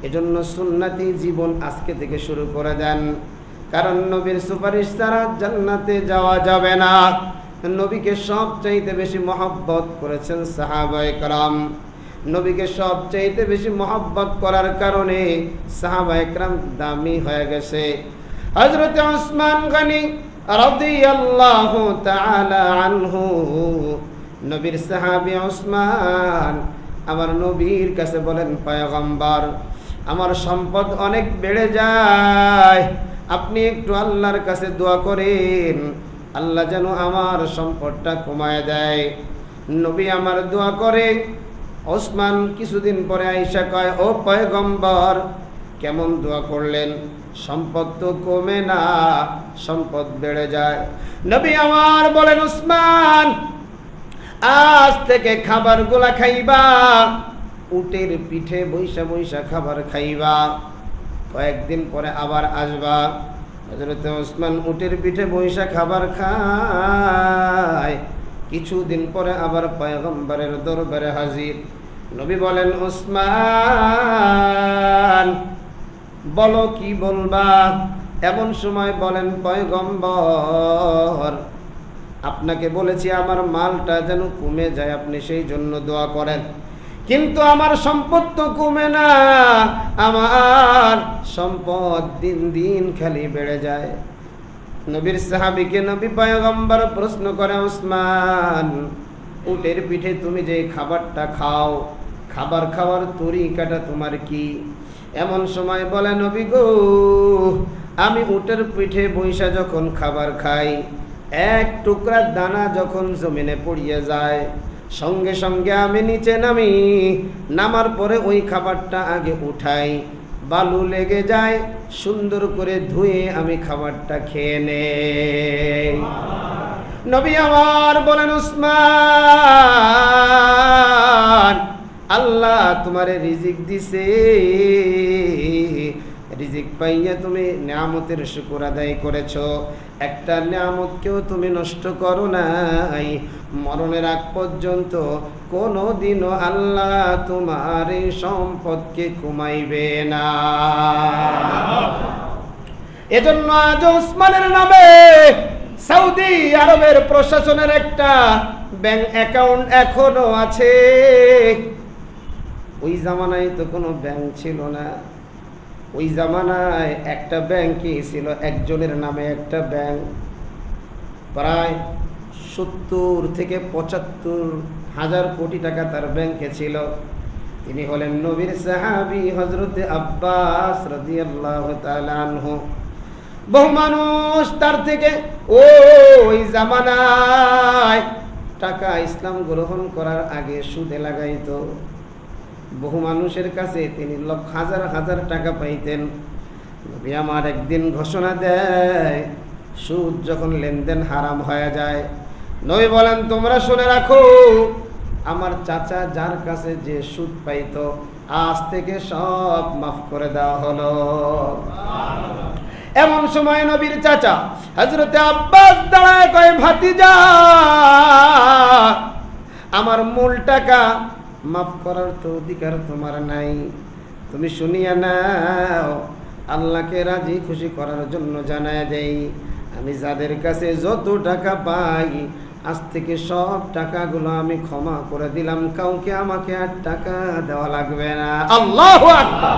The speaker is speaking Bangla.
এজন্য সুন্নতি জীবন আজকে থেকে শুরু করে দেন, কারণ নবীর সুপারিশ ছাড়া জান্নাতে যাওয়া যাবে না। নবীকে সবচাইতে বেশি মহব্বত করেছেন সাহাবায়ে কেরাম। নবীকে সবচাইতে বেশি মহব্বত করার কারণে সাহাবায়ে কেরাম দামি হয়ে গেছে। হযরত ওসমান গনি রাদিয়াল্লাহু তাআলা আনহু, নবীর সাহাবী ওসমান আমার নবীর কাছে বলেন, পয়গম্বর আমার সম্পদ অনেক বেড়ে যায়, আপনি একটু আল্লাহর কাছে দোয়া করেন, আল্লাহ যেন আমার সম্পদটা কমায় দেয়। নবী আমার দোয়া করে। ওসমান কিছুদিন পরে আয়েশা কয়, ও পয়গম্বর কেমন দোয়া করলেন? সম্পদ তো কমে না, সম্পদ বেড়ে যায়। নবী আমার বলেন, ওসমান আজ থেকে খাবারগুলা খাইবা, উটের পিঠে বৈশা বৈশা খাবার খাইবা, কয়েকদিন পরে আবার আসবা। হযরত ওসমান উটের পিঠে বৈশা খাবার খায়, কিছুদিন পরে আবার পয়গম্বরের দরবারে হাজির। নবী বলেন, ওসমান বলো কি বলবা? এমন সময় বলেন, পয়গম্বর আপনাকে বলেছি আমার মালটা যেন কমে যায়, আপনি সেই জন্য দোয়া করেন, কিন্তু আমার সম্পদ তো কমে না, আমার সম্পদ দিন দিন খালি বেড়ে যায়। নবীর সাহাবীকে নবী পয়গম্বর প্রশ্ন করে, ওসমান উটের পিঠে তুমি যে খাবারটা খাও, খাবার খাওয়ার তরিকাটা তোমার কি? এমন সময় বলে, নবী গো আমি উটের পিঠে বৈশা যখন খাবার খাই, এক টুকরা দানা যখন জমিনে পড়িয়ে যায়, সঙ্গে সঙ্গে আমি নিচে নামি, নামার পরে ওই খাবারটা আগে উঠাই, বালু লেগে যায়, সুন্দর করে ধুয়ে আমি খাবারটা খেয়ে নেই। নবী আমার বলেন, ওসমান আল্লাহ তোমারে রিজিক দিছে, রিজিক পাইয়া তুমি নিয়ামতের শুকর আদায় করেছো, একটা নিয়ামতকেও তুমি নষ্ট করো নাই। মরণের আগ পর্যন্ত কোনোদিনও আল্লাহ তোমার এই সম্পদকে কমাইবে না। এজন্য আজ ওসমানের নামে সৌদি আরবের প্রশাসনের একটা ব্যাংক অ্যাকাউন্ট এখনো আছে। ওই জামানায় তো কোনো ব্যাংক ছিল না, ওই জামানায় একটা ব্যাংকই ছিল, একজনের নামে একটা ব্যাংক, প্রায় 70 থেকে 75 হাজার কোটি টাকা তার ব্যাংকে ছিল। তিনি হলেন নবীর সাহাবী হযরতে আব্বাস রাদিয়াল্লাহু তাআলা আনহু। বহু মানুষ তার থেকে ওই জামানায় টাকা ইসলাম গ্রহণ করার আগে সুদে লাগাইতো। বহু মানুষের কাছে তিনি হাজার হাজার টাকা পাইতেন। নবী আমার একদিন ঘোষণা দেয়, সুদ যখন লেনদেন হারাম হয়ে যায়, নবী বলেন, তোমরা শুনে রাখো, আমার চাচা যার কাছে যে সুদ পাইতো আজ থেকে সব মাফ করে দেওয়া হলো। এমন সময় নবীর চাচা হযরতে আব্বাস দাঁড়ায় কয়, ভাতিজা আমার মূল টাকা মাফ করার তো অধিকার তোমার নাই, তুমি শুনিয়া নাও, আল্লাহকে রাজি খুশি করার জন্য জানায় দেই, আমি যাদের কাছে যত টাকা পাই আজ থেকে সব টাকাগুলো আমি ক্ষমা করে দিলাম, কাউকে আমাকে আর টাকা দেওয়া লাগবে না। আল্লাহু আকবার।